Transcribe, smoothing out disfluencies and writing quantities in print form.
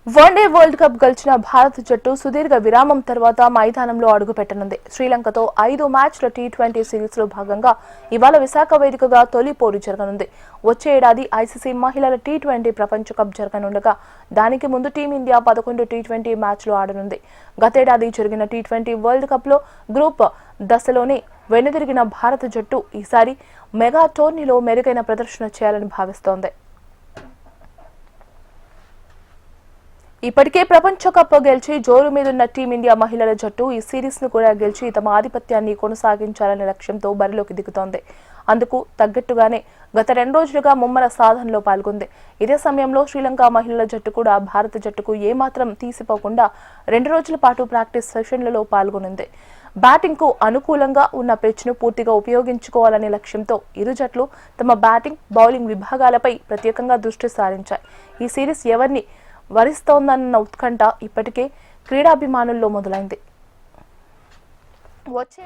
One day world cup గెలిచిన భారత జట్టు సుదీర్ఘ విరామం తర్వాత మైదానంలో అడుగుపెట్టనుంది. శ్రీలంకతో 5 మ్యాచ్ల T20 సిరీస్ లో భాగంగా ఇవాళ విశాఖ వేదికగా తొలి పోరు జరగనుంది. వచ్చే ఏడాది ఐసీసీ మహిళల T20 ప్రపంచ కప్ జరగనుండగా దానికి ముందు టీమిండియా 11 T20 మ్యాచ్లు ఆడనుంది. గతేడాది జరిగిన T20 వరల్డ్ కప్ లో గ్రూప్ దశలోనే వెనుదిరిగిన భారత జట్టు ఈసారి మెగా టోర్నీలో మెరుగైన ప్రదర్శన చేయాలని భావిస్తోంది. ఇప్పటికే ప్రపంచ కప్ గెలిచి జోరు మీదున్న టీమిండియా మహిళల జట్టు ఈ సిరీస్ ను కూడా గెలిచి తమ ఆధిపత్యాన్ని కొనసాగించాలనే లక్ష్యంతో బరిలోకి దిగుతోంది. అందుకు తగ్గట్టుగానే గత 2 రోజులుగా ముమ్మర సాధనలో పాల్గొంది. ఇదే సమయంలో శ్రీలంక మహిళల జట్టు కూడా భారత జట్టుకు ఏమాత్రం తీసిపోకుండా 2 రోజుల పాటు ప్రాక్టీస్ సెషన్లలో పాల్గొనుంది. బ్యాటింగ్ కు అనుకూలంగా ఉన్న పిచ్ ను పూర్తిగా ఉపయోగించుకోవాలనే లక్ష్యంతో ఇరు జట్లు తమ బ్యాటింగ్, బౌలింగ్ విభాగాలపై ప్రత్యేకంగా దృష్టి సారించాయి. ఈ సిరీస్ ఎవరిని వరిస్తోందన్న ఉత్కంఠ ఇప్పటికే క్రీడాభిమానుల్లో మొదలైంది. వచ్చే